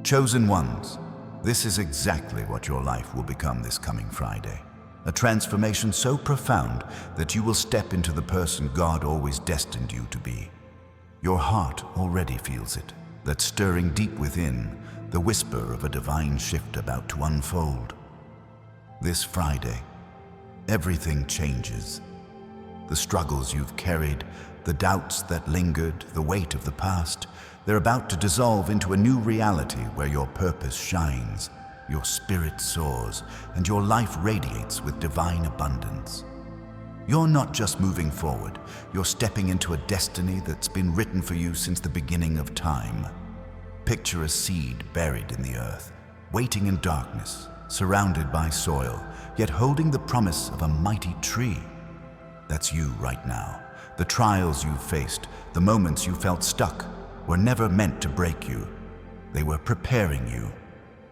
Chosen ones, this is exactly what your life will become this coming Friday. A transformation so profound that you will step into the person God always destined you to be. Your heart already feels it, that stirring deep within, the whisper of a divine shift about to unfold. This Friday, everything changes. The struggles you've carried, the doubts that lingered, the weight of the past, they're about to dissolve into a new reality where your purpose shines, your spirit soars, and your life radiates with divine abundance. You're not just moving forward, you're stepping into a destiny that's been written for you since the beginning of time. Picture a seed buried in the earth, waiting in darkness, surrounded by soil, yet holding the promise of a mighty tree. That's you right now. The trials you've faced, the moments you felt stuck, were never meant to break you. They were preparing you.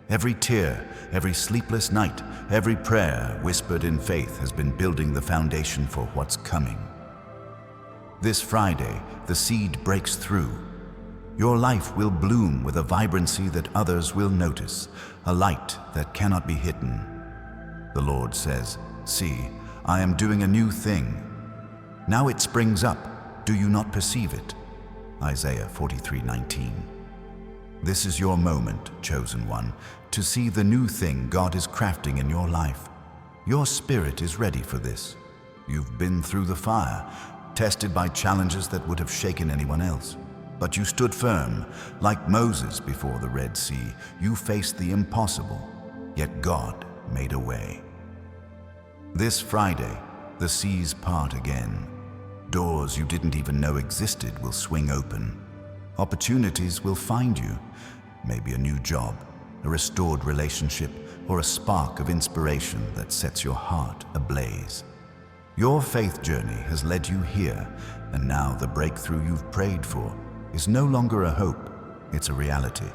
Every tear, every sleepless night, every prayer whispered in faith has been building the foundation for what's coming. This Friday, the seed breaks through. Your life will bloom with a vibrancy that others will notice, a light that cannot be hidden. The Lord says, "See, I am doing a new thing. Now it springs up. Do you not perceive it?" Isaiah 43:19. This is your moment, chosen one, to see the new thing God is crafting in your life. Your spirit is ready for this. You've been through the fire, tested by challenges that would have shaken anyone else. But you stood firm, like Moses before the Red Sea. You faced the impossible, yet God made a way. This Friday, the seas part again. Doors you didn't even know existed will swing open. Opportunities will find you. Maybe a new job, a restored relationship, or a spark of inspiration that sets your heart ablaze. Your faith journey has led you here, and now the breakthrough you've prayed for is no longer a hope, it's a reality.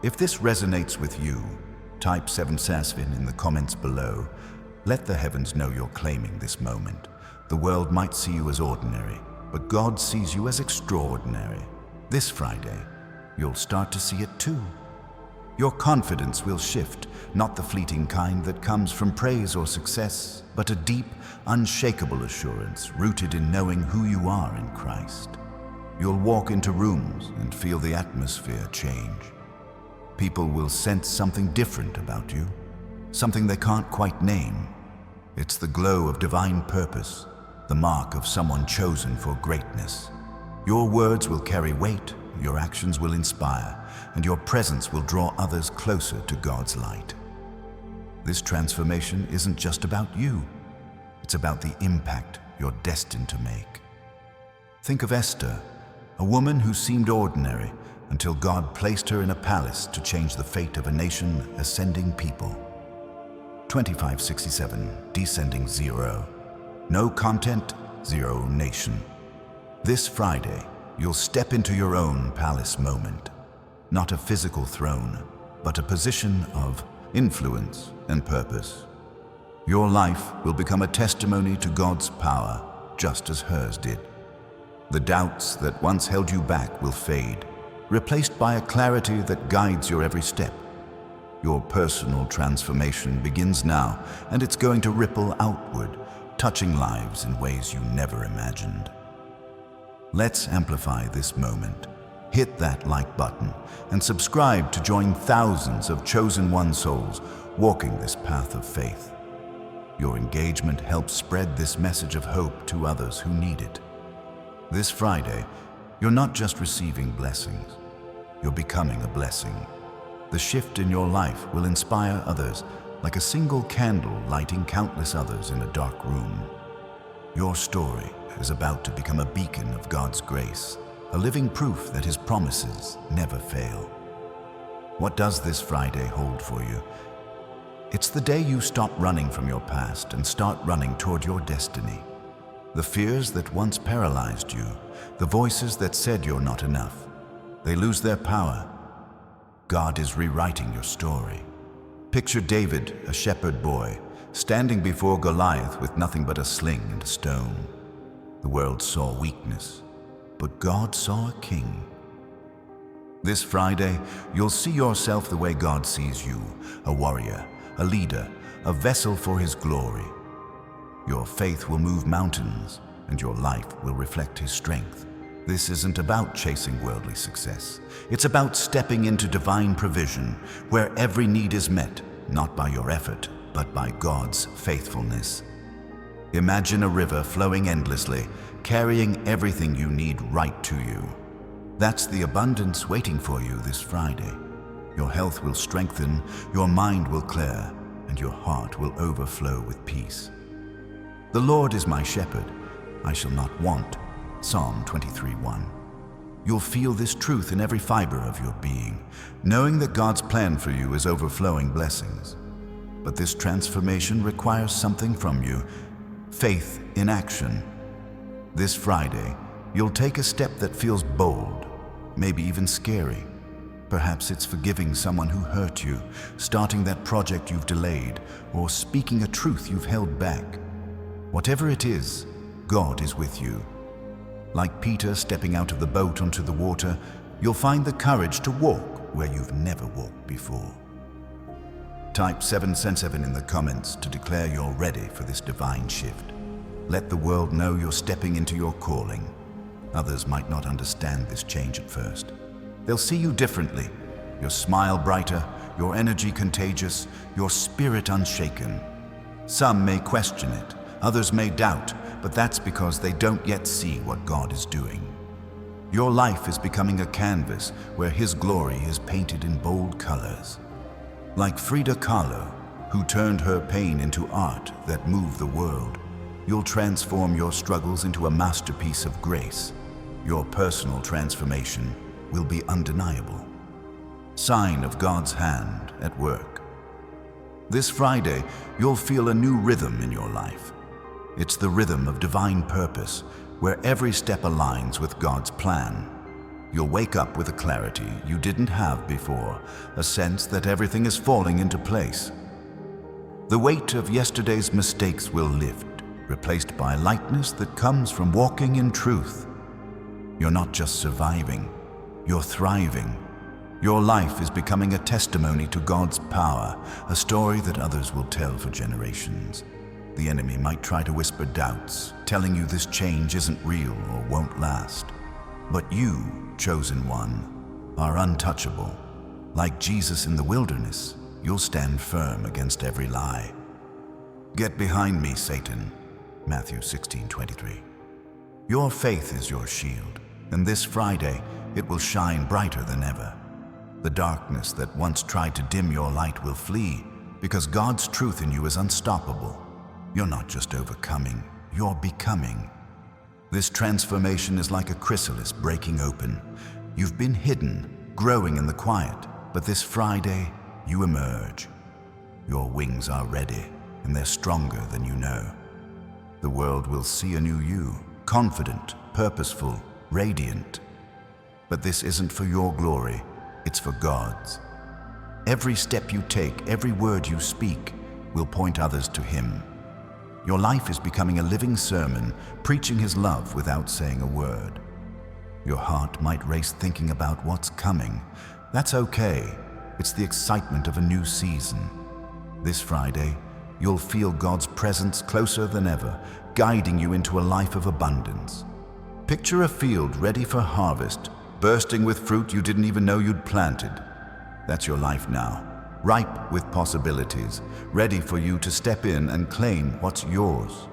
If this resonates with you, type 7-Sasvin in the comments below. Let the heavens know you're claiming this moment. The world might see you as ordinary, but God sees you as extraordinary. This Friday, you'll start to see it too. Your confidence will shift, not the fleeting kind that comes from praise or success, but a deep, unshakable assurance rooted in knowing who you are in Christ. You'll walk into rooms and feel the atmosphere change. People will sense something different about you, something they can't quite name. It's the glow of divine purpose, the mark of someone chosen for greatness. Your words will carry weight, your actions will inspire, and your presence will draw others closer to God's light. This transformation isn't just about you. It's about the impact you're destined to make. Think of Esther, a woman who seemed ordinary until God placed her in a palace to change the fate of a nation ascending people. 2567, descending 0. No content, 0 nation. This Friday, you'll step into your own palace moment. Not a physical throne, but a position of influence and purpose. Your life will become a testimony to God's power, just as hers did. The doubts that once held you back will fade, replaced by a clarity that guides your every step. Your personal transformation begins now, and it's going to ripple outward, touching lives in ways you never imagined. Let's amplify this moment. Hit that like button and subscribe to join thousands of chosen one souls walking this path of faith. Your engagement helps spread this message of hope to others who need it. This Friday, you're not just receiving blessings, you're becoming a blessing. The shift in your life will inspire others, like a single candle lighting countless others in a dark room. Your story is about to become a beacon of God's grace, a living proof that His promises never fail. What does this Friday hold for you? It's the day you stop running from your past and start running toward your destiny. The fears that once paralyzed you, the voices that said you're not enough, they lose their power. God is rewriting your story. Picture David, a shepherd boy, standing before Goliath with nothing but a sling and a stone. The world saw weakness, but God saw a king. This Friday, you'll see yourself the way God sees you, a warrior, a leader, a vessel for His glory. Your faith will move mountains, and your life will reflect His strength. This isn't about chasing worldly success. It's about stepping into divine provision, where every need is met, not by your effort, but by God's faithfulness. Imagine a river flowing endlessly, carrying everything you need right to you. That's the abundance waiting for you this Friday. Your health will strengthen, your mind will clear, and your heart will overflow with peace. The Lord is my shepherd, I shall not want. Psalm 23:1. You'll feel this truth in every fiber of your being, knowing that God's plan for you is overflowing blessings. But this transformation requires something from you, faith in action. This Friday, you'll take a step that feels bold, maybe even scary. Perhaps it's forgiving someone who hurt you, starting that project you've delayed, or speaking a truth you've held back. Whatever it is, God is with you. Like Peter stepping out of the boat onto the water, you'll find the courage to walk where you've never walked before. Type 777 in the comments to declare you're ready for this divine shift. Let the world know you're stepping into your calling. Others might not understand this change at first. They'll see you differently, your smile brighter, your energy contagious, your spirit unshaken. Some may question it, others may doubt, but that's because they don't yet see what God is doing. Your life is becoming a canvas where His glory is painted in bold colors. Like Frida Kahlo, who turned her pain into art that moved the world, you'll transform your struggles into a masterpiece of grace. Your personal transformation will be undeniable. Sign of God's hand at work. This Friday, you'll feel a new rhythm in your life. It's the rhythm of divine purpose, where every step aligns with God's plan. You'll wake up with a clarity you didn't have before, a sense that everything is falling into place. The weight of yesterday's mistakes will lift, replaced by lightness that comes from walking in truth. You're not just surviving, you're thriving. Your life is becoming a testimony to God's power, a story that others will tell for generations. The enemy might try to whisper doubts, telling you this change isn't real or won't last. But you, chosen one, are untouchable. Like Jesus in the wilderness, you'll stand firm against every lie. Get behind me, Satan. Matthew 16:23. Your faith is your shield, and this Friday it will shine brighter than ever. The darkness that once tried to dim your light will flee, because God's truth in you is unstoppable. You're not just overcoming, you're becoming. This transformation is like a chrysalis breaking open. You've been hidden, growing in the quiet, but this Friday, you emerge. Your wings are ready, and they're stronger than you know. The world will see a new you, confident, purposeful, radiant. But this isn't for your glory, it's for God's. Every step you take, every word you speak, will point others to Him. Your life is becoming a living sermon, preaching His love without saying a word. Your heart might race thinking about what's coming. That's okay. It's the excitement of a new season. This Friday, you'll feel God's presence closer than ever, guiding you into a life of abundance. Picture a field ready for harvest, bursting with fruit you didn't even know you'd planted. That's your life now, ripe with possibilities, ready for you to step in and claim what's yours.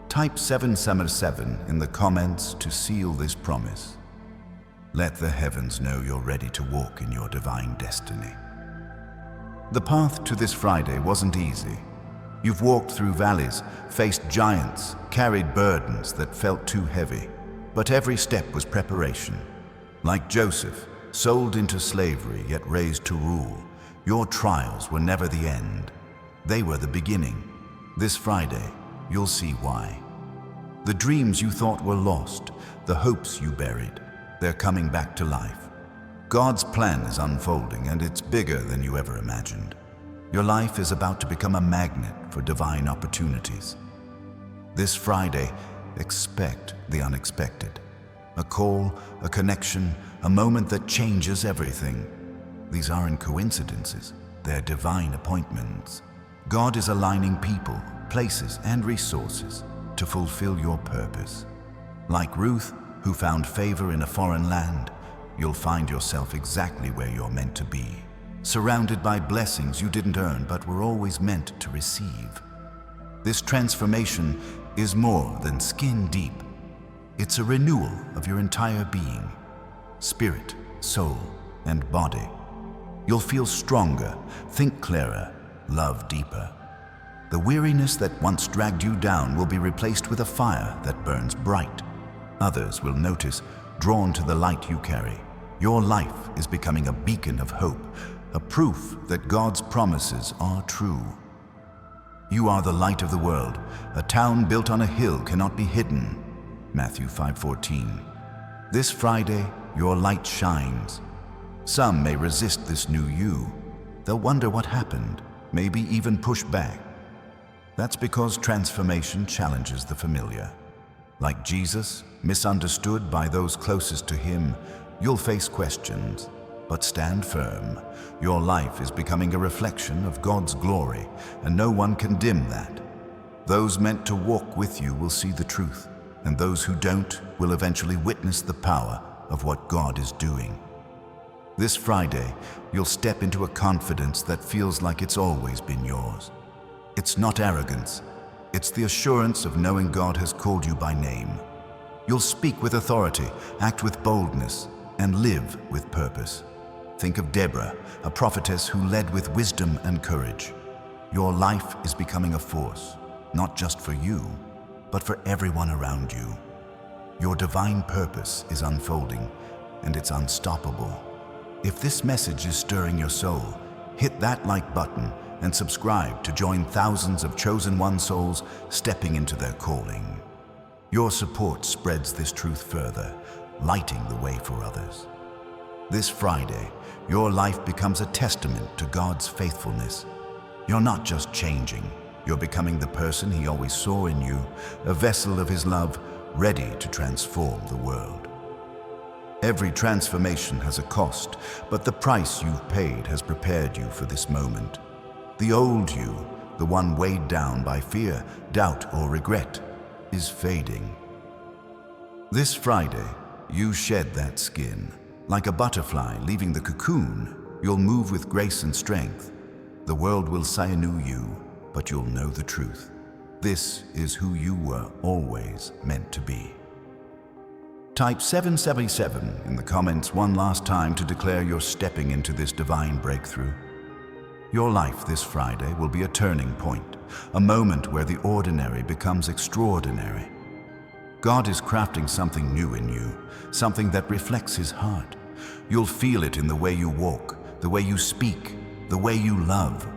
Type 777 in the comments to seal this promise. Let the heavens know you're ready to walk in your divine destiny. The path to this Friday wasn't easy. You've walked through valleys, faced giants, carried burdens that felt too heavy. But every step was preparation. Like Joseph, sold into slavery yet raised to rule, your trials were never the end. They were the beginning. This Friday, you'll see why. The dreams you thought were lost, the hopes you buried, they're coming back to life. God's plan is unfolding, and it's bigger than you ever imagined. Your life is about to become a magnet for divine opportunities. This Friday, expect the unexpected. A call, a connection, a moment that changes everything. These aren't coincidences, they're divine appointments. God is aligning people, places, and resources to fulfill your purpose. Like Ruth, who found favor in a foreign land, you'll find yourself exactly where you're meant to be, surrounded by blessings you didn't earn but were always meant to receive. This transformation is more than skin deep. It's a renewal of your entire being, spirit, soul, and body. You'll feel stronger, think clearer, love deeper. The weariness that once dragged you down will be replaced with a fire that burns bright. Others will notice, drawn to the light you carry. Your life is becoming a beacon of hope, a proof that God's promises are true. You are the light of the world. A town built on a hill cannot be hidden. Matthew 5:14. This Friday, your light shines. Some may resist this new you. They'll wonder what happened, maybe even push back. That's because transformation challenges the familiar. Like Jesus, misunderstood by those closest to him, you'll face questions. But stand firm. Your life is becoming a reflection of God's glory, and no one can dim that. Those meant to walk with you will see the truth, and those who don't will eventually witness the power of what God is doing. This Friday, you'll step into a confidence that feels like it's always been yours. It's not arrogance. It's the assurance of knowing God has called you by name. You'll speak with authority, act with boldness, and live with purpose. Think of Deborah, a prophetess who led with wisdom and courage. Your life is becoming a force, not just for you, but for everyone around you. Your divine purpose is unfolding, and it's unstoppable. If this message is stirring your soul, hit that like button and subscribe to join thousands of chosen one souls stepping into their calling. Your support spreads this truth further, lighting the way for others. This Friday, your life becomes a testament to God's faithfulness. You're not just changing, you're becoming the person He always saw in you, a vessel of His love, ready to transform the world. Every transformation has a cost, but the price you've paid has prepared you for this moment. The old you, the one weighed down by fear, doubt, or regret, is fading. This Friday, you shed that skin. Like a butterfly leaving the cocoon, you'll move with grace and strength. The world will say anew you, but you'll know the truth. This is who you were always meant to be. Type 777 in the comments one last time to declare you're stepping into this divine breakthrough. Your life this Friday will be a turning point, a moment where the ordinary becomes extraordinary. God is crafting something new in you, something that reflects His heart. You'll feel it in the way you walk, the way you speak, the way you love.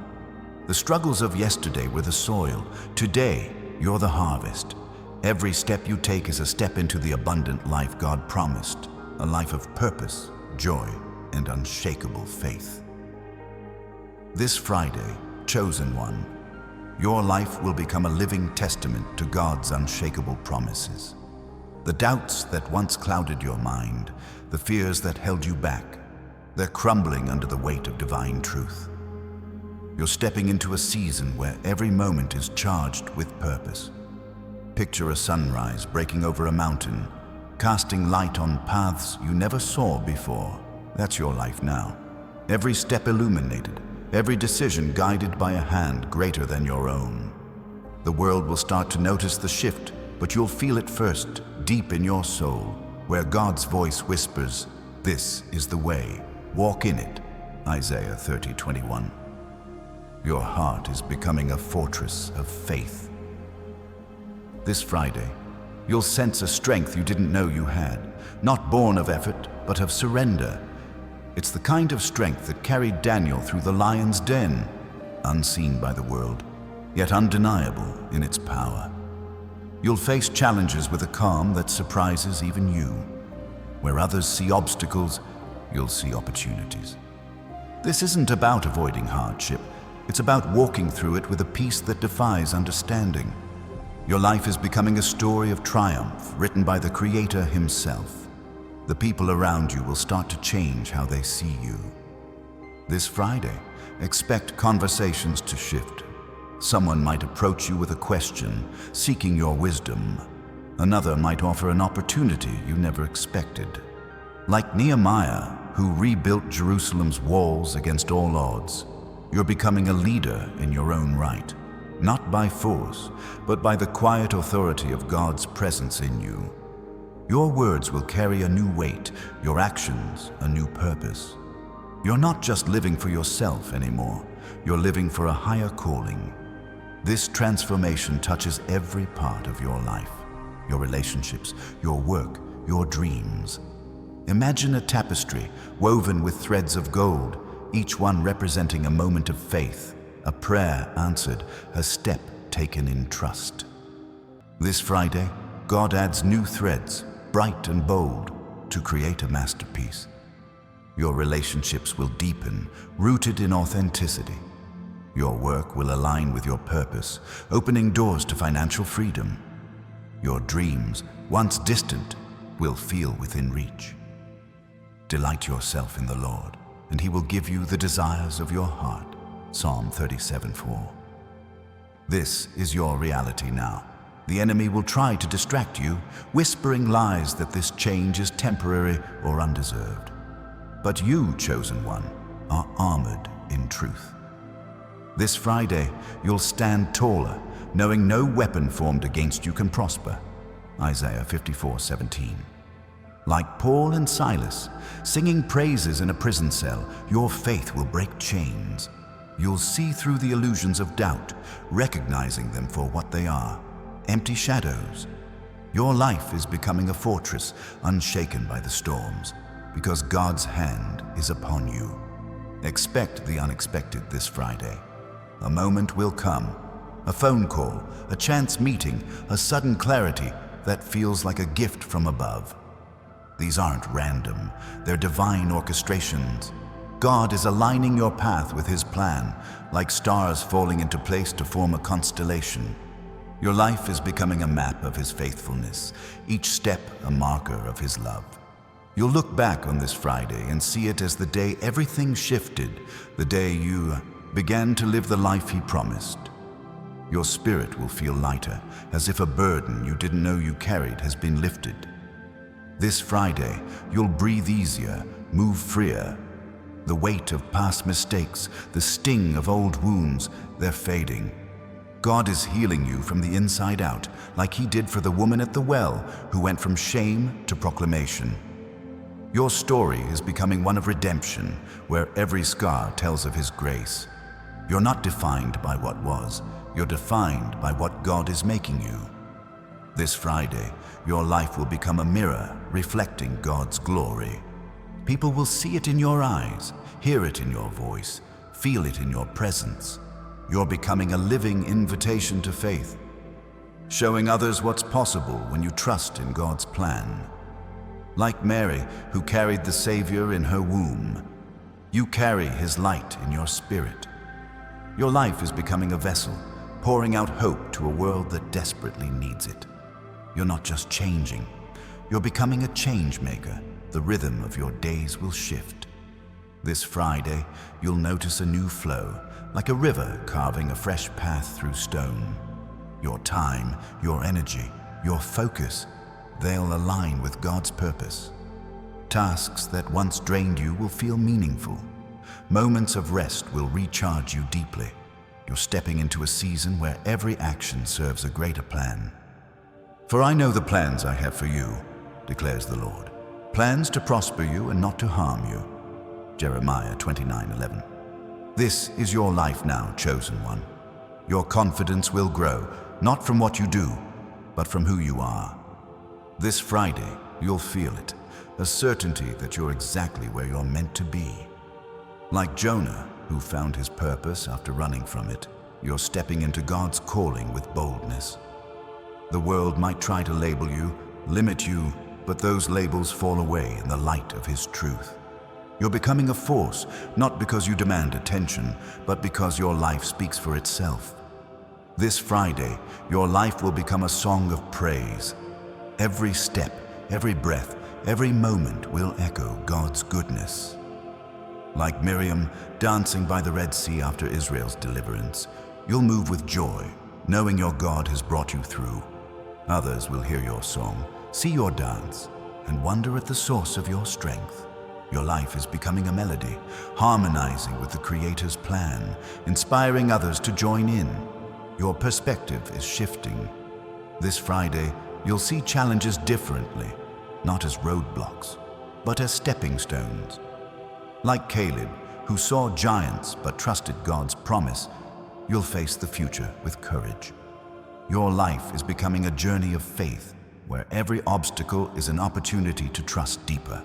The struggles of yesterday were the soil. Today, you're the harvest. Every step you take is a step into the abundant life God promised, a life of purpose, joy, and unshakable faith. This Friday, chosen one, your life will become a living testament to God's unshakable promises. The doubts that once clouded your mind, the fears that held you back, they're crumbling under the weight of divine truth. You're stepping into a season where every moment is charged with purpose. Picture a sunrise breaking over a mountain, casting light on paths you never saw before. That's your life now. Every step illuminated, every decision guided by a hand greater than your own. The world will start to notice the shift, but you'll feel it first, deep in your soul, where God's voice whispers, "This is the way, walk in it." Isaiah 30:21. Your heart is becoming a fortress of faith. This Friday, you'll sense a strength you didn't know you had, not born of effort, but of surrender. It's the kind of strength that carried Daniel through the lion's den, unseen by the world, yet undeniable in its power. You'll face challenges with a calm that surprises even you. Where others see obstacles, you'll see opportunities. This isn't about avoiding hardship. It's about walking through it with a peace that defies understanding. Your life is becoming a story of triumph written by the Creator Himself. The people around you will start to change how they see you. This Friday, expect conversations to shift. Someone might approach you with a question, seeking your wisdom. Another might offer an opportunity you never expected. Like Nehemiah, who rebuilt Jerusalem's walls against all odds, you're becoming a leader in your own right, not by force, but by the quiet authority of God's presence in you. Your words will carry a new weight, your actions a new purpose. You're not just living for yourself anymore, you're living for a higher calling. This transformation touches every part of your life, your relationships, your work, your dreams. Imagine a tapestry woven with threads of gold, each one representing a moment of faith, a prayer answered, a step taken in trust. This Friday, God adds new threads, bright and bold, to create a masterpiece. Your relationships will deepen, rooted in authenticity. Your work will align with your purpose, opening doors to financial freedom. Your dreams, once distant, will feel within reach. Delight yourself in the Lord, and He will give you the desires of your heart. Psalm 37:4. This is your reality now. The enemy will try to distract you, whispering lies that this change is temporary or undeserved. But you, chosen one, are armored in truth. This Friday, you'll stand taller, knowing no weapon formed against you can prosper. Isaiah 54:17. Like Paul and Silas, singing praises in a prison cell, your faith will break chains. You'll see through the illusions of doubt, recognizing them for what they are, empty shadows. Your life is becoming a fortress, unshaken by the storms, because God's hand is upon you. Expect the unexpected this Friday. A moment will come, a phone call, a chance meeting, a sudden clarity that feels like a gift from above. These aren't random, they're divine orchestrations. God is aligning your path with His plan, like stars falling into place to form a constellation. Your life is becoming a map of His faithfulness, each step a marker of His love. You'll look back on this Friday and see it as the day everything shifted, the day you began to live the life He promised. Your spirit will feel lighter, as if a burden you didn't know you carried has been lifted. This Friday, you'll breathe easier, move freer. The weight of past mistakes, the sting of old wounds, they're fading. God is healing you from the inside out, like He did for the woman at the well, who went from shame to proclamation. Your story is becoming one of redemption, where every scar tells of His grace. You're not defined by what was, you're defined by what God is making you. This Friday, your life will become a mirror reflecting God's glory. People will see it in your eyes, hear it in your voice, feel it in your presence. You're becoming a living invitation to faith, showing others what's possible when you trust in God's plan. Like Mary, who carried the Savior in her womb, you carry His light in your spirit. Your life is becoming a vessel, pouring out hope to a world that desperately needs it. You're not just changing, you're becoming a change maker. The rhythm of your days will shift. This Friday, you'll notice a new flow, like a river carving a fresh path through stone. Your time, your energy, your focus, they'll align with God's purpose. Tasks that once drained you will feel meaningful. Moments of rest will recharge you deeply. You're stepping into a season where every action serves a greater plan. For I know the plans I have for you, declares the Lord. Plans to prosper you and not to harm you. Jeremiah 29:11. This is your life now, chosen one. Your confidence will grow, not from what you do, but from who you are. This Friday, you'll feel it, a certainty that you're exactly where you're meant to be. Like Jonah, who found his purpose after running from it, you're stepping into God's calling with boldness. The world might try to label you, limit you, but those labels fall away in the light of His truth. You're becoming a force, not because you demand attention, but because your life speaks for itself. This Friday, your life will become a song of praise. Every step, every breath, every moment will echo God's goodness. Like Miriam dancing by the Red Sea after Israel's deliverance, you'll move with joy, knowing your God has brought you through. Others will hear your song, see your dance, and wonder at the source of your strength. Your life is becoming a melody, harmonizing with the Creator's plan, inspiring others to join in. Your perspective is shifting. This Friday, you'll see challenges differently, not as roadblocks, but as stepping stones. Like Caleb, who saw giants but trusted God's promise, you'll face the future with courage. Your life is becoming a journey of faith, where every obstacle is an opportunity to trust deeper.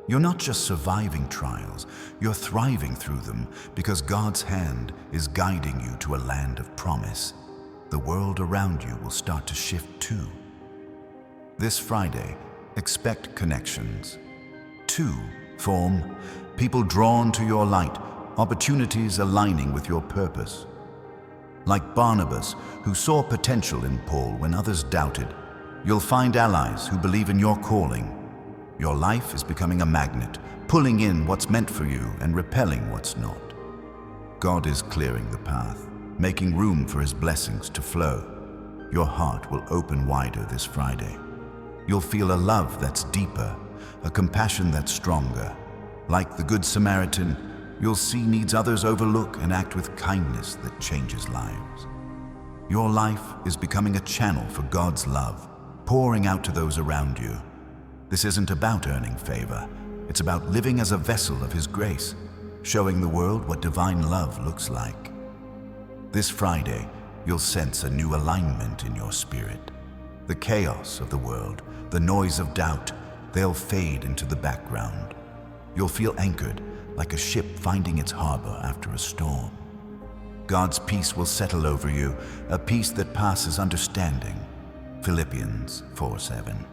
You're not just surviving trials, you're thriving through them because God's hand is guiding you to a land of promise. The world around you will start to shift too. This Friday, expect connections. 2. Form people drawn to your light, opportunities aligning with your purpose. Like Barnabas, who saw potential in Paul when others doubted, you'll find allies who believe in your calling. Your life is becoming a magnet, pulling in what's meant for you and repelling what's not. God is clearing the path, making room for His blessings to flow. Your heart will open wider this Friday. You'll feel a love that's deeper, a compassion that's stronger. Like the Good Samaritan, you'll see needs others overlook and act with kindness that changes lives. Your life is becoming a channel for God's love, pouring out to those around you. This isn't about earning favor. It's about living as a vessel of His grace, showing the world what divine love looks like. This Friday, you'll sense a new alignment in your spirit. The chaos of the world, the noise of doubt, they'll fade into the background. You'll feel anchored, like a ship finding its harbor after a storm. God's peace will settle over you, a peace that passes understanding. Philippians 4:7.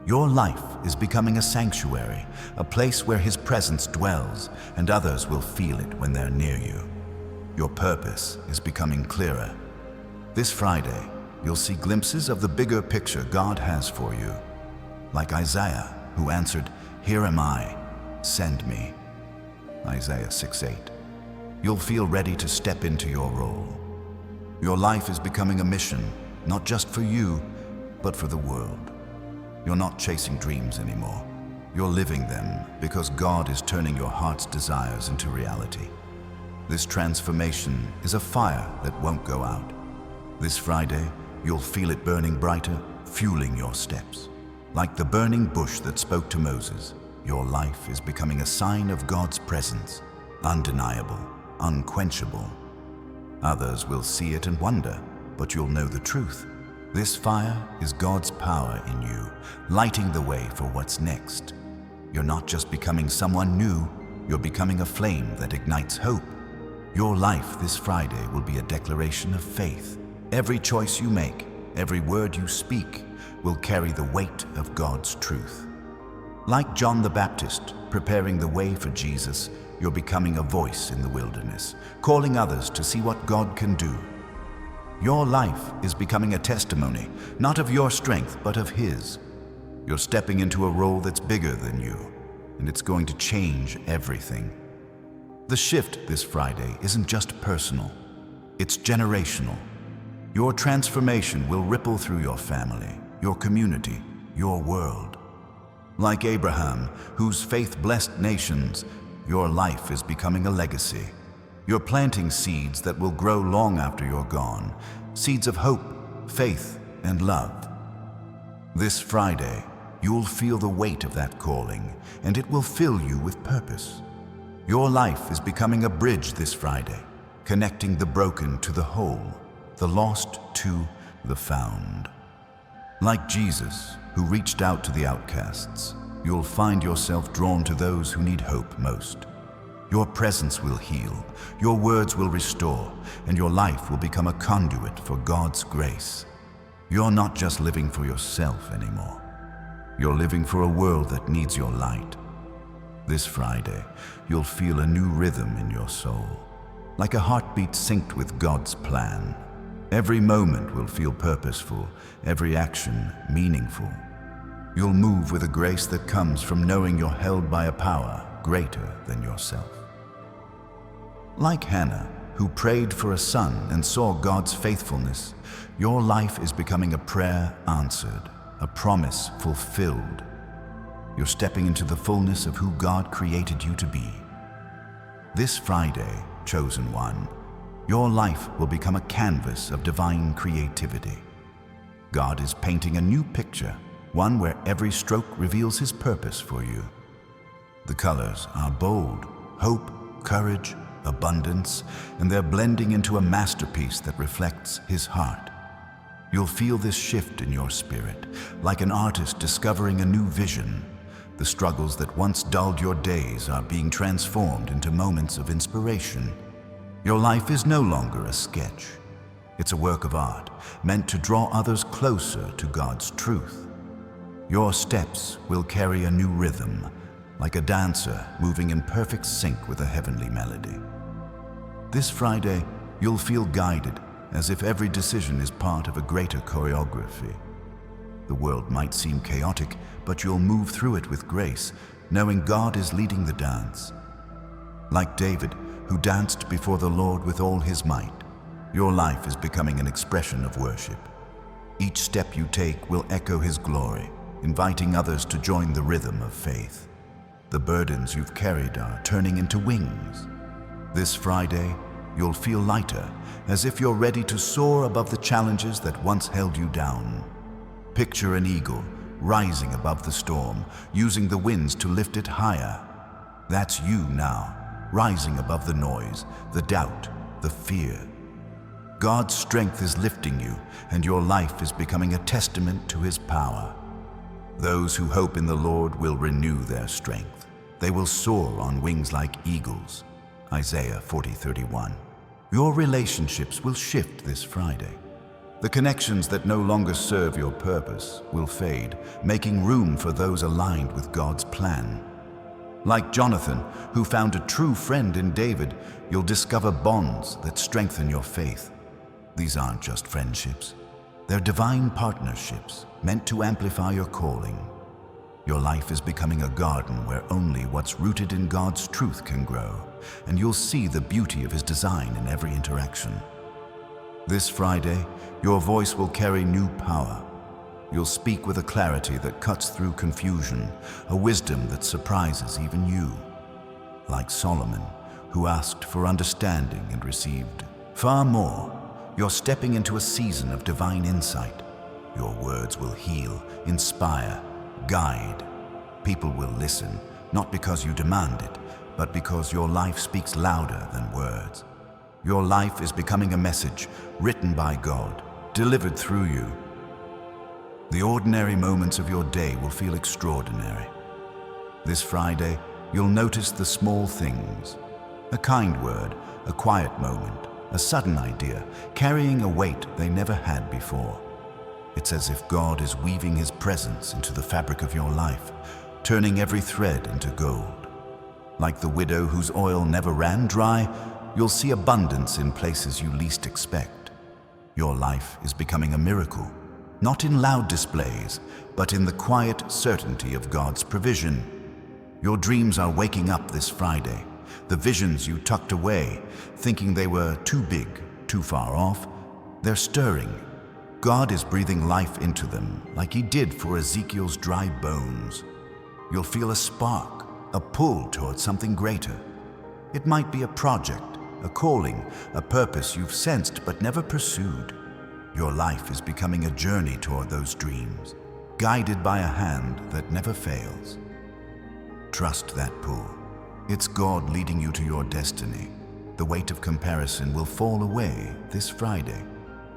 Your life is becoming a sanctuary, a place where His presence dwells, and others will feel it when they're near you. Your purpose is becoming clearer. This Friday, you'll see glimpses of the bigger picture God has for you. Like Isaiah, who answered, "Here am I, send me." Isaiah 6:8. You'll feel ready to step into your role. Your life is becoming a mission, not just for you, but for the world. You're not chasing dreams anymore. You're living them because God is turning your heart's desires into reality. This transformation is a fire that won't go out. This Friday, you'll feel it burning brighter, fueling your steps. Like the burning bush that spoke to Moses, your life is becoming a sign of God's presence, undeniable, unquenchable. Others will see it and wonder, but you'll know the truth. This fire is God's power in you, lighting the way for what's next. You're not just becoming someone new, you're becoming a flame that ignites hope. Your life this Friday will be a declaration of faith. Every choice you make, every word you speak, will carry the weight of God's truth. Like John the Baptist, preparing the way for Jesus, you're becoming a voice in the wilderness, calling others to see what God can do. Your life is becoming a testimony, not of your strength, but of His. You're stepping into a role that's bigger than you, and it's going to change everything. The shift this Friday isn't just personal, it's generational. Your transformation will ripple through your family, your community, your world. Like Abraham, whose faith blessed nations, your life is becoming a legacy. You're planting seeds that will grow long after you're gone, seeds of hope, faith, and love. This Friday, you'll feel the weight of that calling, and it will fill you with purpose. Your life is becoming a bridge this Friday, connecting the broken to the whole, the lost to the found. Like Jesus, who reached out to the outcasts, you'll find yourself drawn to those who need hope most. Your presence will heal, your words will restore, and your life will become a conduit for God's grace. You're not just living for yourself anymore. You're living for a world that needs your light. This Friday, you'll feel a new rhythm in your soul, like a heartbeat synced with God's plan. Every moment will feel purposeful, every action meaningful. You'll move with a grace that comes from knowing you're held by a power greater than yourself. Like Hannah, who prayed for a son and saw God's faithfulness, your life is becoming a prayer answered, a promise fulfilled. You're stepping into the fullness of who God created you to be. This Friday, chosen one, your life will become a canvas of divine creativity. God is painting a new picture, one where every stroke reveals His purpose for you. The colors are bold: hope, courage, abundance, and they're blending into a masterpiece that reflects His heart. You'll feel this shift in your spirit, like an artist discovering a new vision. The struggles that once dulled your days are being transformed into moments of inspiration. Your life is no longer a sketch. It's a work of art, meant to draw others closer to God's truth. Your steps will carry a new rhythm, like a dancer moving in perfect sync with a heavenly melody. This Friday, you'll feel guided, as if every decision is part of a greater choreography. The world might seem chaotic, but you'll move through it with grace, knowing God is leading the dance. Like David, who danced before the Lord with all his might, your life is becoming an expression of worship. Each step you take will echo His glory, inviting others to join the rhythm of faith. The burdens you've carried are turning into wings. This Friday, you'll feel lighter, as if you're ready to soar above the challenges that once held you down. Picture an eagle rising above the storm, using the winds to lift it higher. That's you now, rising above the noise, the doubt, the fear. God's strength is lifting you, and your life is becoming a testament to His power. Those who hope in the Lord will renew their strength. They will soar on wings like eagles. Isaiah 40:31. Your relationships will shift this Friday. The connections that no longer serve your purpose will fade, making room for those aligned with God's plan. Like Jonathan, who found a true friend in David, you'll discover bonds that strengthen your faith. These aren't just friendships. They're divine partnerships meant to amplify your calling. Your life is becoming a garden where only what's rooted in God's truth can grow, and you'll see the beauty of His design in every interaction. This Friday, your voice will carry new power. You'll speak with a clarity that cuts through confusion, a wisdom that surprises even you. Like Solomon, who asked for understanding and received far more, you're stepping into a season of divine insight. Your words will heal, inspire, guide. People will listen, not because you demand it, but because your life speaks louder than words. Your life is becoming a message written by God, delivered through you. The ordinary moments of your day will feel extraordinary. This Friday, you'll notice the small things. A kind word, a quiet moment, a sudden idea, carrying a weight they never had before. It's as if God is weaving His presence into the fabric of your life, turning every thread into gold. Like the widow whose oil never ran dry, you'll see abundance in places you least expect. Your life is becoming a miracle, not in loud displays, but in the quiet certainty of God's provision. Your dreams are waking up this Friday. The visions you tucked away, thinking they were too big, too far off, they're stirring. God is breathing life into them, like He did for Ezekiel's dry bones. You'll feel a spark, a pull towards something greater. It might be a project, a calling, a purpose you've sensed but never pursued. Your life is becoming a journey toward those dreams, guided by a hand that never fails. Trust that pull. It's God leading you to your destiny. The weight of comparison will fall away this Friday.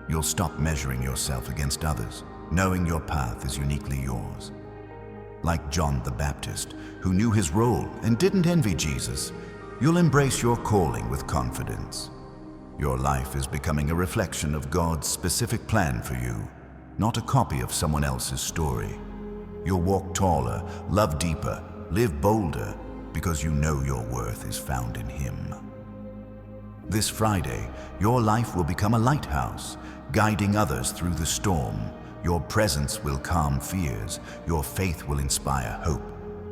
You'll stop measuring yourself against others, knowing your path is uniquely yours. Like John the Baptist, who knew his role and didn't envy Jesus, you'll embrace your calling with confidence. Your life is becoming a reflection of God's specific plan for you, not a copy of someone else's story. You'll walk taller, love deeper, live bolder, because you know your worth is found in Him. This Friday, your life will become a lighthouse, guiding others through the storm, Your presence will calm fears. Your faith will inspire hope.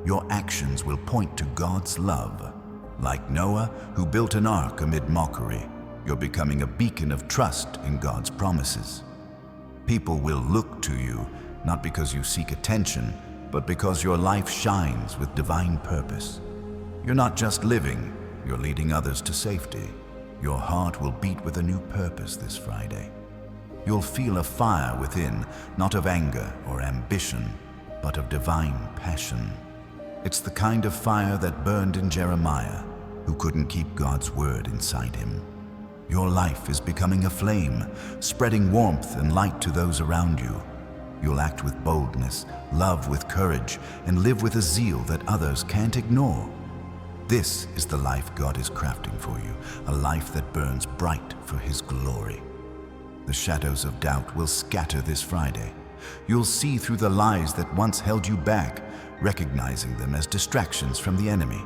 Your actions will point to God's love. Like Noah, who built an ark amid mockery, you're becoming a beacon of trust in God's promises. People will look to you, not because you seek attention, but because your life shines with divine purpose. You're not just living, you're leading others to safety. Your heart will beat with a new purpose this Friday. You'll feel a fire within, not of anger or ambition, but of divine passion. It's the kind of fire that burned in Jeremiah, who couldn't keep God's word inside him. Your life is becoming a flame, spreading warmth and light to those around you. You'll act with boldness, love with courage, and live with a zeal that others can't ignore. This is the life God is crafting for you, a life that burns bright for His glory. The shadows of doubt will scatter this Friday. You'll see through the lies that once held you back, recognizing them as distractions from the enemy.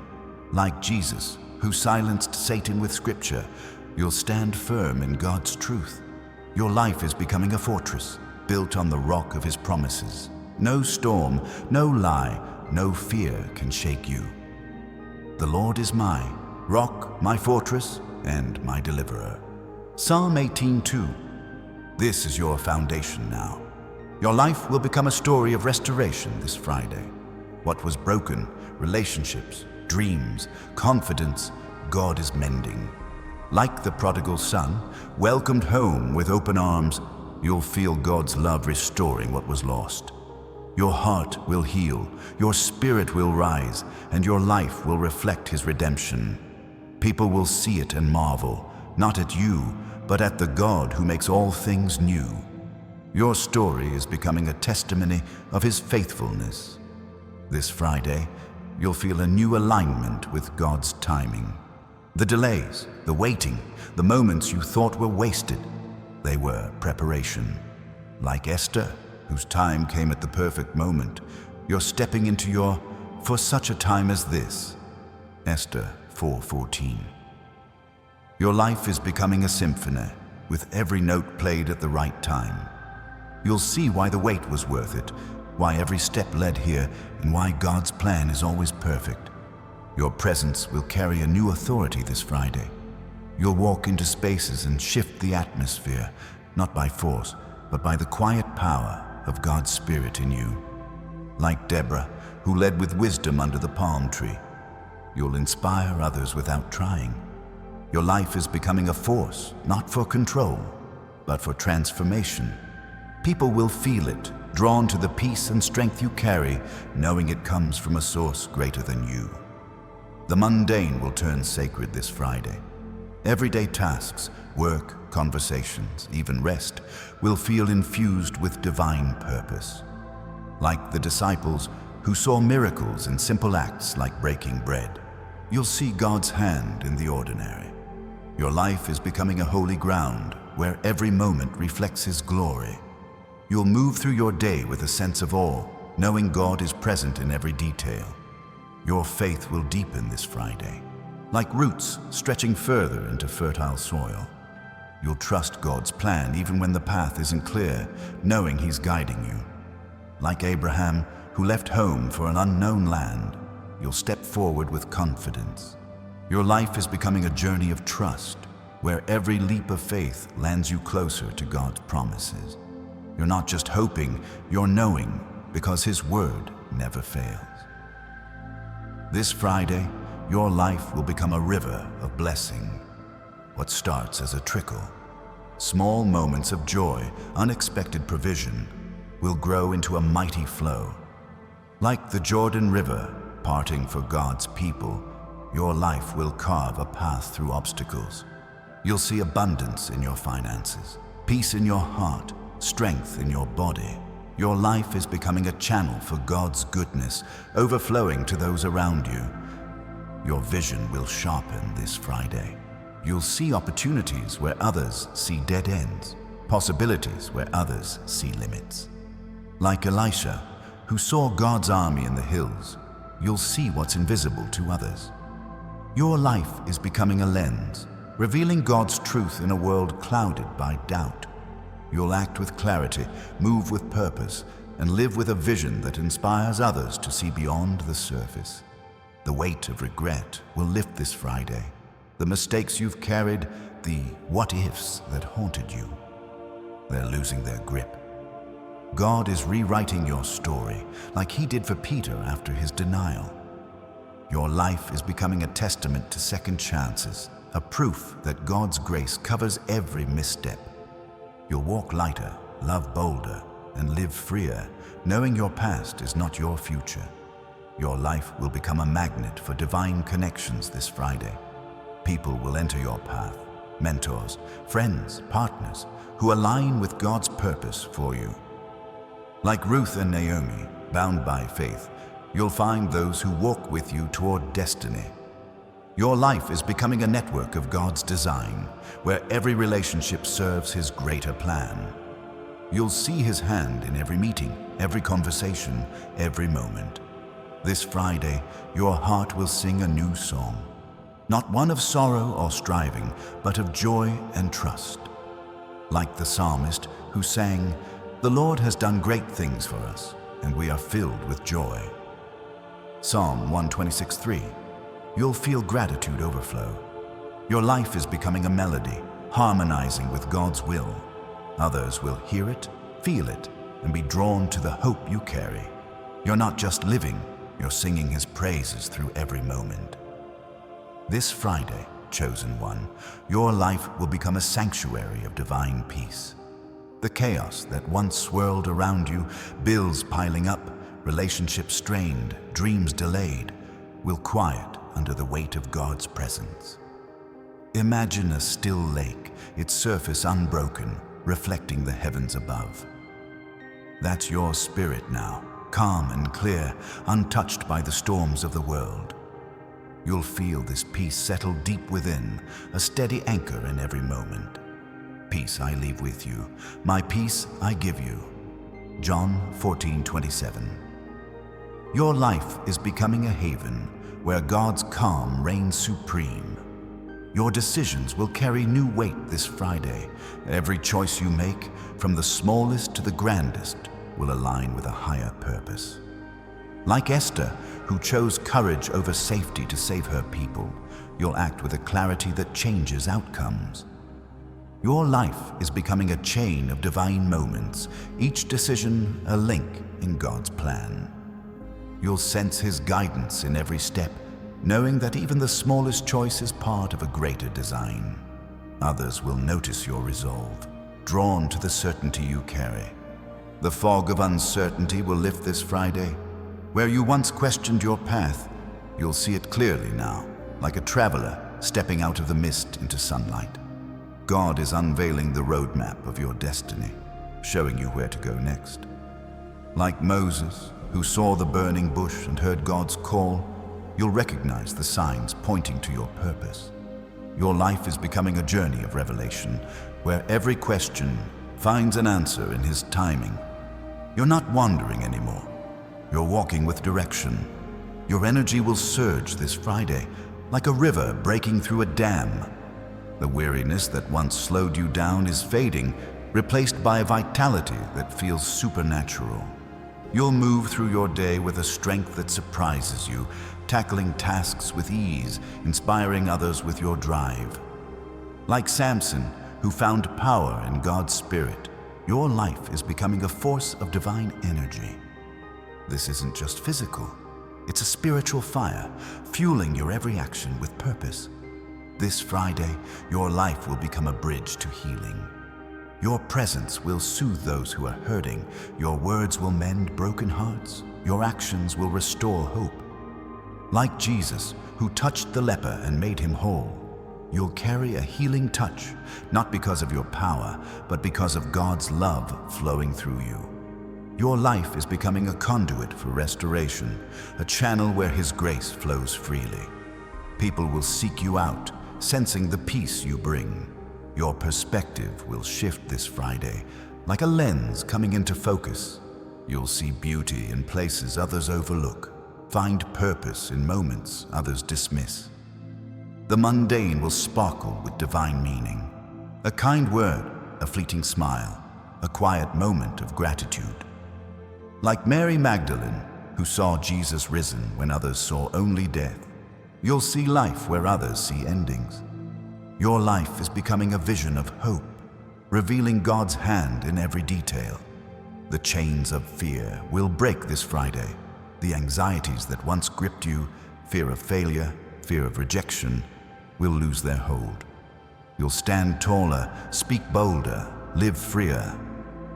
Like Jesus, who silenced Satan with Scripture, you'll stand firm in God's truth. Your life is becoming a fortress, built on the rock of His promises. No storm, no lie, no fear can shake you. The Lord is my rock, my fortress, and my deliverer. Psalm 18:2. This is your foundation now. Your life will become a story of restoration this Friday. What was broken, relationships, dreams, confidence, God is mending. Like the prodigal son, welcomed home with open arms, you'll feel God's love restoring what was lost. Your heart will heal, your spirit will rise, and your life will reflect His redemption. People will see it and marvel, not at you, but at the God who makes all things new. Your story is becoming a testimony of His faithfulness. This Friday, you'll feel a new alignment with God's timing. The delays, the waiting, the moments you thought were wasted, they were preparation. Like Esther, whose time came at the perfect moment, you're stepping into your "for such a time as this." Esther 4:14. Your life is becoming a symphony, with every note played at the right time. You'll see why the wait was worth it, why every step led here, and why God's plan is always perfect. Your presence will carry a new authority this Friday. You'll walk into spaces and shift the atmosphere, not by force, but by the quiet power of God's Spirit in you. Like Deborah, who led with wisdom under the palm tree, you'll inspire others without trying. Your life is becoming a force, not for control, but for transformation. People will feel it, drawn to the peace and strength you carry, knowing it comes from a source greater than you. The mundane will turn sacred this Friday. Everyday tasks, work, conversations, even rest, will feel infused with divine purpose. Like the disciples who saw miracles in simple acts like breaking bread, you'll see God's hand in the ordinary. Your life is becoming a holy ground where every moment reflects His glory. You'll move through your day with a sense of awe, knowing God is present in every detail. Your faith will deepen this Friday. Like roots stretching further into fertile soil, you'll trust God's plan even when the path isn't clear, knowing He's guiding you. Like Abraham, who left home for an unknown land, you'll step forward with confidence. Your life is becoming a journey of trust, where every leap of faith lands you closer to God's promises. You're not just hoping, you're knowing, because His word never fails. This Friday, your life will become a river of blessing. What starts as a trickle, small moments of joy, unexpected provision, will grow into a mighty flow. Like the Jordan River parting for God's people, your life will carve a path through obstacles. You'll see abundance in your finances, peace in your heart, strength in your body. Your life is becoming a channel for God's goodness, overflowing to those around you. Your vision will sharpen this Friday. You'll see opportunities where others see dead ends, possibilities where others see limits. Like Elisha, who saw God's army in the hills, you'll see what's invisible to others. Your life is becoming a lens, revealing God's truth in a world clouded by doubt. You'll act with clarity, move with purpose, and live with a vision that inspires others to see beyond the surface. The weight of regret will lift this Friday. The mistakes you've carried, the what-ifs that haunted you, they're losing their grip. God is rewriting your story like He did for Peter after his denial. Your life is becoming a testament to second chances, a proof that God's grace covers every misstep. You'll walk lighter, love bolder, and live freer, knowing your past is not your future. Your life will become a magnet for divine connections this Friday. People will enter your path, mentors, friends, partners, who align with God's purpose for you. Like Ruth and Naomi, bound by faith, you'll find those who walk with you toward destiny. Your life is becoming a network of God's design, where every relationship serves His greater plan. You'll see His hand in every meeting, every conversation, every moment. This Friday, your heart will sing a new song, not one of sorrow or striving, but of joy and trust. Like the psalmist who sang, "The Lord has done great things for us, and we are filled with joy." Psalm 126:3. You'll feel gratitude overflow. Your life is becoming a melody, harmonizing with God's will. Others will hear it, feel it, and be drawn to the hope you carry. You're not just living, you're singing His praises through every moment. This Friday, chosen one, your life will become a sanctuary of divine peace. The chaos that once swirled around you, bills piling up, relationships strained, dreams delayed, will quiet under the weight of God's presence. Imagine a still lake, its surface unbroken, reflecting the heavens above. That's your spirit now, calm and clear, untouched by the storms of the world. You'll feel this peace settle deep within, a steady anchor in every moment. Peace I leave with you, my peace I give you. John 14:27. Your life is becoming a haven where God's calm reigns supreme. Your decisions will carry new weight this Friday. Every choice you make, from the smallest to the grandest, will align with a higher purpose. Like Esther, who chose courage over safety to save her people, you'll act with a clarity that changes outcomes. Your life is becoming a chain of divine moments, each decision a link in God's plan. You'll sense His guidance in every step, knowing that even the smallest choice is part of a greater design. Others will notice your resolve, drawn to the certainty you carry. The fog of uncertainty will lift this Friday. Where you once questioned your path, you'll see it clearly now, like a traveler stepping out of the mist into sunlight. God is unveiling the roadmap of your destiny, showing you where to go next. Like Moses, who saw the burning bush and heard God's call, you'll recognize the signs pointing to your purpose. Your life is becoming a journey of revelation, where every question finds an answer in His timing. You're not wandering anymore. You're walking with direction. Your energy will surge this Friday, like a river breaking through a dam. The weariness that once slowed you down is fading, replaced by a vitality that feels supernatural. You'll move through your day with a strength that surprises you, tackling tasks with ease, inspiring others with your drive. Like Samson, who found power in God's Spirit, your life is becoming a force of divine energy. This isn't just physical. It's a spiritual fire, fueling your every action with purpose. This Friday, your life will become a bridge to healing. Your presence will soothe those who are hurting. Your words will mend broken hearts. Your actions will restore hope. Like Jesus, who touched the leper and made him whole, you'll carry a healing touch, not because of your power, but because of God's love flowing through you. Your life is becoming a conduit for restoration, a channel where His grace flows freely. People will seek you out, sensing the peace you bring. Your perspective will shift this Friday, like a lens coming into focus. You'll see beauty in places others overlook, find purpose in moments others dismiss. The mundane will sparkle with divine meaning. A kind word, a fleeting smile, a quiet moment of gratitude. Like Mary Magdalene, who saw Jesus risen when others saw only death, you'll see life where others see endings. Your life is becoming a vision of hope, revealing God's hand in every detail. The chains of fear will break this Friday. The anxieties that once gripped you, fear of failure, fear of rejection, will lose their hold. You'll stand taller, speak bolder, live freer.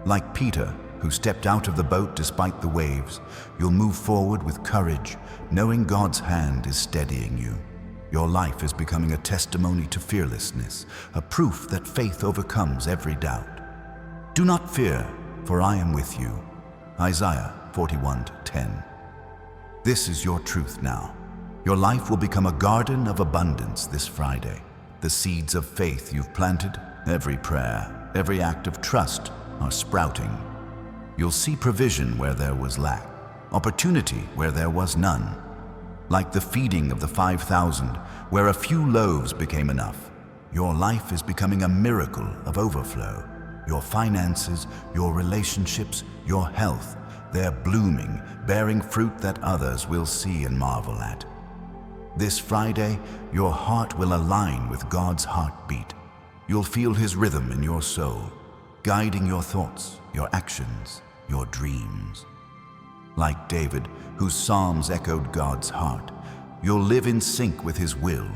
Like Peter, who stepped out of the boat despite the waves, you'll move forward with courage, knowing God's hand is steadying you. Your life is becoming a testimony to fearlessness, a proof that faith overcomes every doubt. Do not fear, for I am with you. Isaiah 41:10. This is your truth now. Your life will become a garden of abundance this Friday. The seeds of faith you've planted, every prayer, every act of trust, are sprouting. You'll see provision where there was lack, opportunity where there was none. Like the feeding of the 5,000, where a few loaves became enough, your life is becoming a miracle of overflow. Your finances, your relationships, your health, they're blooming, bearing fruit that others will see and marvel at. This Friday, your heart will align with God's heartbeat. You'll feel His rhythm in your soul, guiding your thoughts, your actions, your dreams. Like David, whose psalms echoed God's heart, you'll live in sync with His will.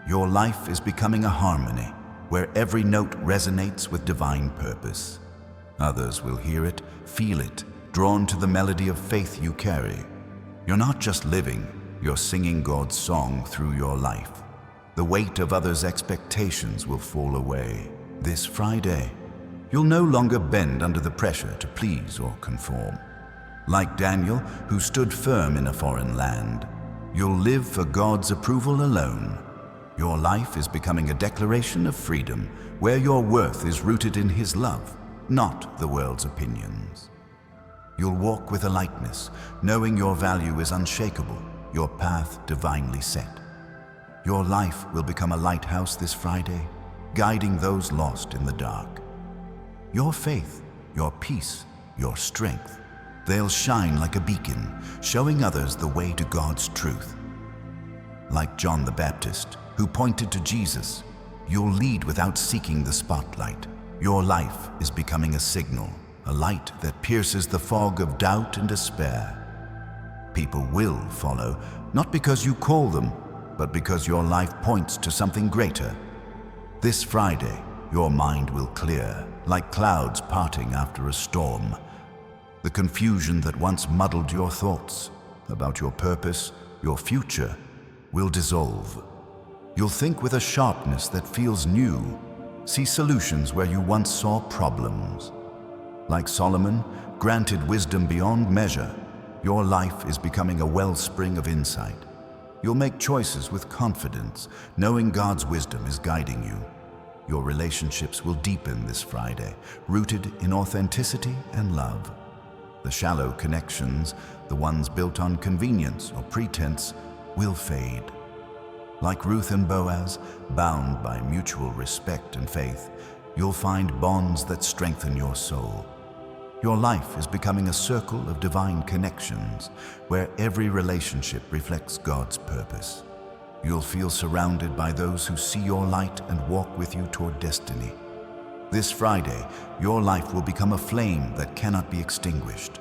Your life is becoming a harmony, where every note resonates with divine purpose. Others will hear it, feel it, drawn to the melody of faith you carry. You're not just living, you're singing God's song through your life. The weight of others' expectations will fall away. This Friday, you'll no longer bend under the pressure to please or conform. Like Daniel, who stood firm in a foreign land, you'll live for God's approval alone. Your life is becoming a declaration of freedom, where your worth is rooted in His love, not the world's opinions. You'll walk with a lightness, knowing your value is unshakable, your path divinely set. Your life will become a lighthouse this Friday, guiding those lost in the dark. Your faith, your peace, your strength, they'll shine like a beacon, showing others the way to God's truth. Like John the Baptist, who pointed to Jesus, you'll lead without seeking the spotlight. Your life is becoming a signal, a light that pierces the fog of doubt and despair. People will follow, not because you call them, but because your life points to something greater. This Friday, your mind will clear, like clouds parting after a storm. The confusion that once muddled your thoughts about your purpose, your future, will dissolve. You'll think with a sharpness that feels new, see solutions where you once saw problems. Like Solomon, granted wisdom beyond measure, your life is becoming a wellspring of insight. You'll make choices with confidence, knowing God's wisdom is guiding you. Your relationships will deepen this Friday, rooted in authenticity and love. The shallow connections, the ones built on convenience or pretense, will fade. Like Ruth and Boaz, bound by mutual respect and faith, you'll find bonds that strengthen your soul. Your life is becoming a circle of divine connections, where every relationship reflects God's purpose. You'll feel surrounded by those who see your light and walk with you toward destiny. This Friday, your life will become a flame that cannot be extinguished.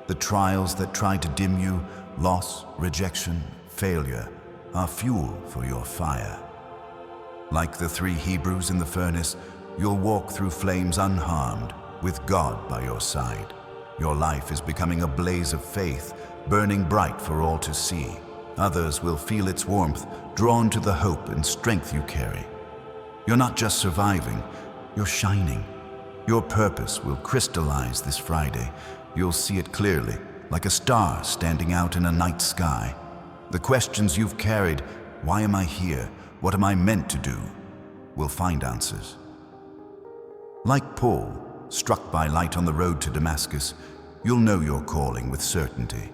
The trials that try to dim you, loss, rejection, failure, are fuel for your fire. Like the 3 Hebrews in the furnace, you'll walk through flames unharmed, with God by your side. Your life is becoming a blaze of faith, burning bright for all to see. Others will feel its warmth, drawn to the hope and strength you carry. You're not just surviving, you're shining. Your purpose will crystallize this Friday. You'll see it clearly, like a star standing out in a night sky. The questions you've carried, why am I here? What am I meant to do? Will find answers. Like Paul, struck by light on the road to Damascus, you'll know your calling with certainty.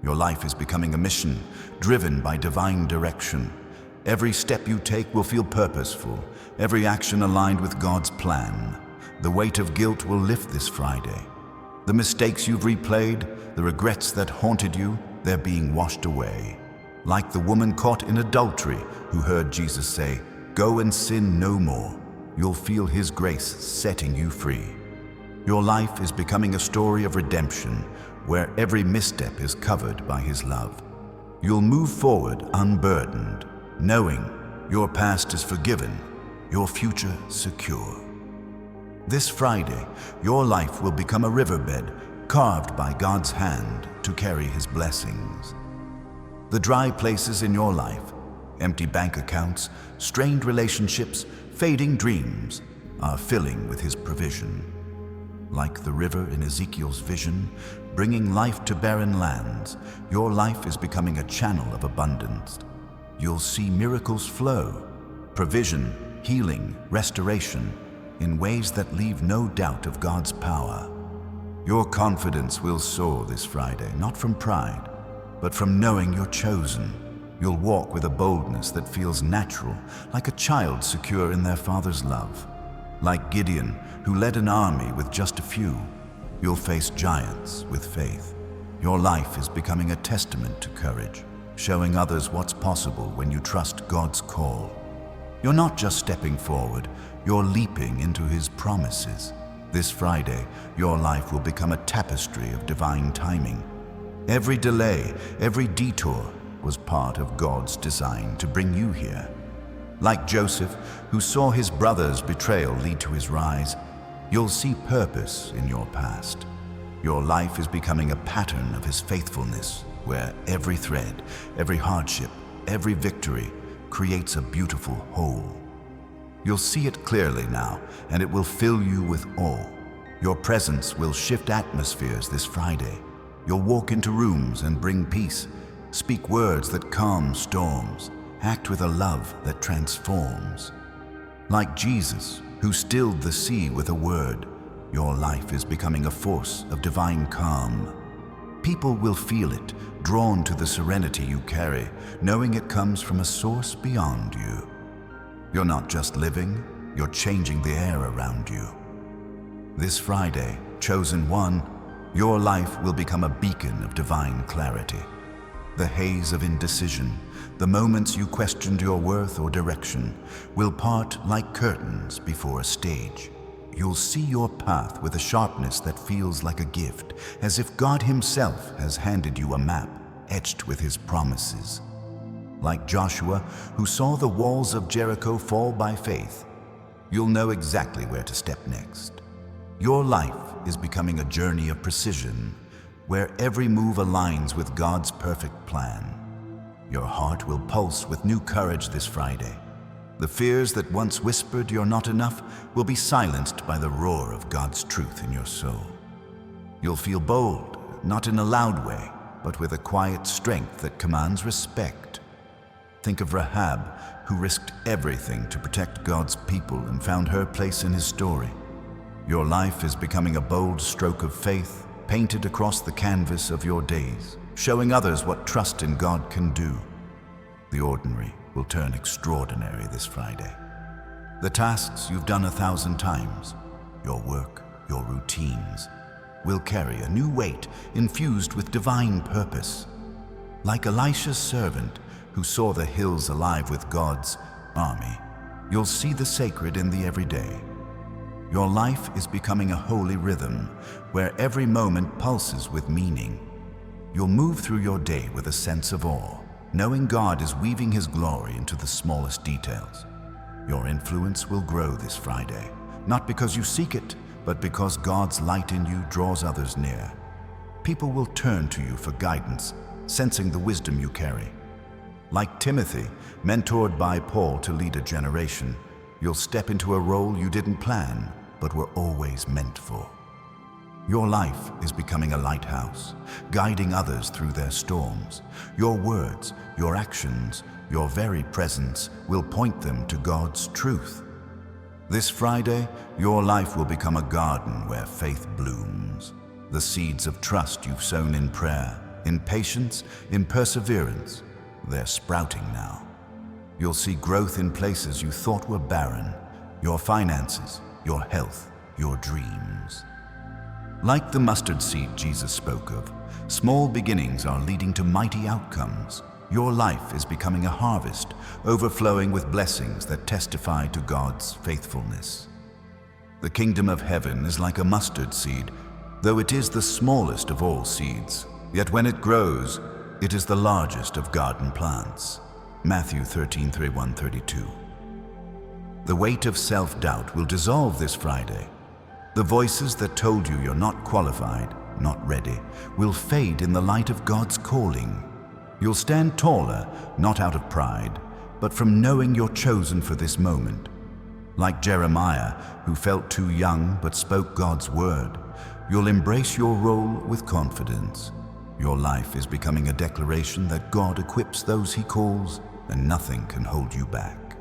Your life is becoming a mission, driven by divine direction. Every step you take will feel purposeful, every action aligned with God's plan. The weight of guilt will lift this Friday. The mistakes you've replayed, the regrets that haunted you, they're being washed away. Like the woman caught in adultery who heard Jesus say, "Go and sin no more," you'll feel His grace setting you free. Your life is becoming a story of redemption, where every misstep is covered by His love. You'll move forward unburdened, knowing your past is forgiven, your future secure. This Friday, your life will become a riverbed carved by God's hand to carry His blessings. The dry places in your life, empty bank accounts, strained relationships, fading dreams, are filling with His provision. Like the river in Ezekiel's vision, bringing life to barren lands, your life is becoming a channel of abundance. You'll see miracles flow, provision, healing, restoration, in ways that leave no doubt of God's power. Your confidence will soar this Friday, not from pride, but from knowing you're chosen. You'll walk with a boldness that feels natural, like a child secure in their father's love. Like Gideon, who led an army with just a few, you'll face giants with faith. Your life is becoming a testament to courage, showing others what's possible when you trust God's call. You're not just stepping forward, you're leaping into His promises. This Friday, your life will become a tapestry of divine timing. Every delay, every detour was part of God's design to bring you here. Like Joseph, who saw his brother's betrayal lead to his rise, you'll see purpose in your past. Your life is becoming a pattern of His faithfulness, where every thread, every hardship, every victory creates a beautiful whole. You'll see it clearly now, and it will fill you with awe. Your presence will shift atmospheres this Friday. You'll walk into rooms and bring peace, speak words that calm storms, act with a love that transforms. Like Jesus, who stilled the sea with a word, your life is becoming a force of divine calm. People will feel it, drawn to the serenity you carry, knowing it comes from a source beyond you. You're not just living, you're changing the air around you. This Friday, chosen one, your life will become a beacon of divine clarity. The haze of indecision, the moments you questioned your worth or direction, will part like curtains before a stage. You'll see your path with a sharpness that feels like a gift, as if God Himself has handed you a map etched with His promises. Like Joshua, who saw the walls of Jericho fall by faith, you'll know exactly where to step next. Your life is becoming a journey of precision, where every move aligns with God's perfect plan. Your heart will pulse with new courage this Friday. The fears that once whispered you're not enough will be silenced by the roar of God's truth in your soul. You'll feel bold, not in a loud way, but with a quiet strength that commands respect. Think of Rahab, who risked everything to protect God's people and found her place in His story. Your life is becoming a bold stroke of faith, painted across the canvas of your days, showing others what trust in God can do. The ordinary will turn extraordinary this Friday. The tasks you've done 1,000 times, your work, your routines, will carry a new weight infused with divine purpose. Like Elisha's servant, who saw the hills alive with God's army, you'll see the sacred in the everyday. Your life is becoming a holy rhythm, where every moment pulses with meaning. You'll move through your day with a sense of awe, knowing God is weaving His glory into the smallest details. Your influence will grow this Friday, not because you seek it, but because God's light in you draws others near. People will turn to you for guidance, sensing the wisdom you carry. Like Timothy, mentored by Paul to lead a generation, you'll step into a role you didn't plan, but were always meant for. Your life is becoming a lighthouse, guiding others through their storms. Your words, your actions, your very presence will point them to God's truth. This Friday, your life will become a garden where faith blooms. The seeds of trust you've sown in prayer, in patience, in perseverance, they're sprouting now. You'll see growth in places you thought were barren. Your finances, your health, your dreams. Like the mustard seed Jesus spoke of, small beginnings are leading to mighty outcomes. Your life is becoming a harvest, overflowing with blessings that testify to God's faithfulness. The kingdom of heaven is like a mustard seed, though it is the smallest of all seeds. Yet when it grows, it is the largest of garden plants. Matthew 13:31-32. The weight of self-doubt will dissolve this Friday. The voices that told you you're not qualified, not ready, will fade in the light of God's calling. You'll stand taller, not out of pride, but from knowing you're chosen for this moment. Like Jeremiah, who felt too young but spoke God's word, you'll embrace your role with confidence. Your life is becoming a declaration that God equips those He calls, and nothing can hold you back.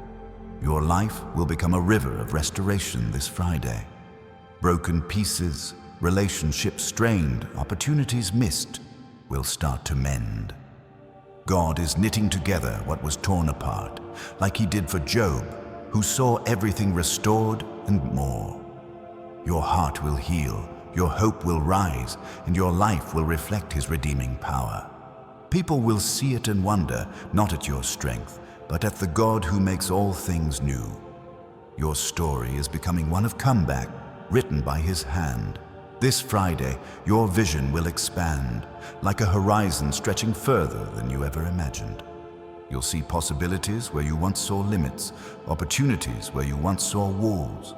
Your life will become a river of restoration this Friday. Broken pieces, relationships strained, opportunities missed, will start to mend. God is knitting together what was torn apart, like He did for Job, who saw everything restored and more. Your heart will heal, your hope will rise, and your life will reflect His redeeming power. People will see it and wonder, not at your strength, but at the God who makes all things new. Your story is becoming one of comeback, written by His hand. This Friday, your vision will expand, like a horizon stretching further than you ever imagined. You'll see possibilities where you once saw limits, opportunities where you once saw walls.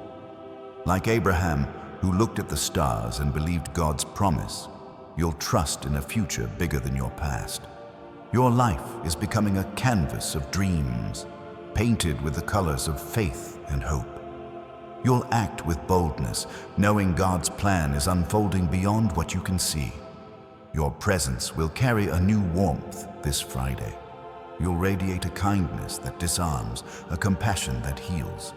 Like Abraham, who looked at the stars and believed God's promise, you'll trust in a future bigger than your past. Your life is becoming a canvas of dreams, painted with the colors of faith and hope. You'll act with boldness, knowing God's plan is unfolding beyond what you can see. Your presence will carry a new warmth this Friday. You'll radiate a kindness that disarms, a compassion that heals.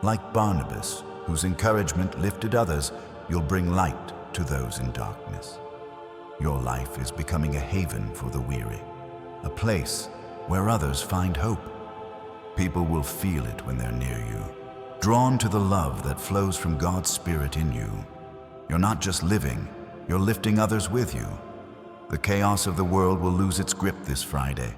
Like Barnabas, whose encouragement lifted others, you'll bring light to those in darkness. Your life is becoming a haven for the weary, a place where others find hope. People will feel it when they're near you, drawn to the love that flows from God's Spirit in you. You're not just living, you're lifting others with you. The chaos of the world will lose its grip this Friday.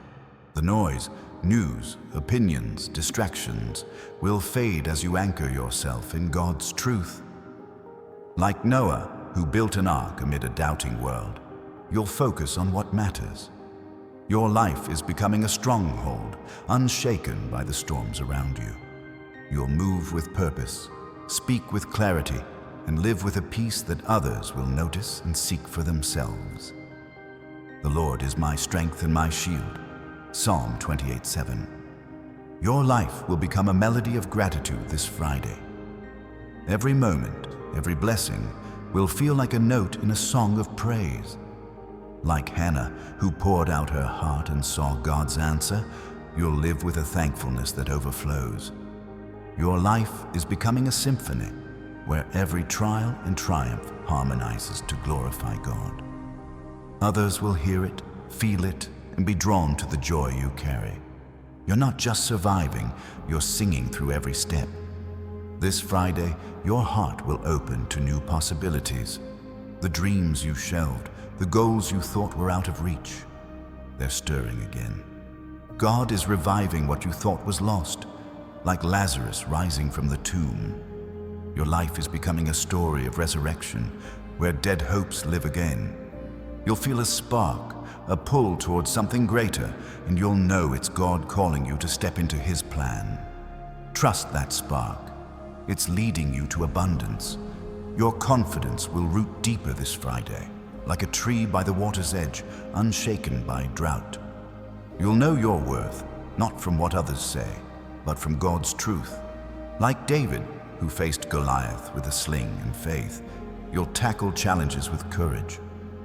The noise, news, opinions, distractions will fade as you anchor yourself in God's truth. Like Noah, who built an ark amid a doubting world, you'll focus on what matters. Your life is becoming a stronghold, unshaken by the storms around you. You'll move with purpose, speak with clarity, and live with a peace that others will notice and seek for themselves. The Lord is my strength and my shield. Psalm 28:7. Your life will become a melody of gratitude this Friday. Every moment, every blessing will feel like a note in a song of praise. Like Hannah, who poured out her heart and saw God's answer, you'll live with a thankfulness that overflows. Your life is becoming a symphony where every trial and triumph harmonizes to glorify God. Others will hear it, feel it, and be drawn to the joy you carry. You're not just surviving, you're singing through every step. This Friday, your heart will open to new possibilities. The dreams you shelved, the goals you thought were out of reach, they're stirring again. God is reviving what you thought was lost, like Lazarus rising from the tomb. Your life is becoming a story of resurrection, where dead hopes live again. You'll feel a spark, a pull towards something greater, and you'll know it's God calling you to step into His plan. Trust that spark. It's leading you to abundance. Your confidence will root deeper this Friday, like a tree by the water's edge, unshaken by drought. You'll know your worth, not from what others say, but from God's truth. Like David, who faced Goliath with a sling and faith, you'll tackle challenges with courage.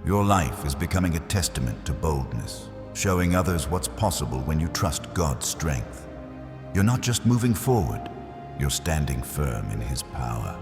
Your life is becoming a testament to boldness, showing others what's possible when you trust God's strength. You're not just moving forward, you're standing firm in His power.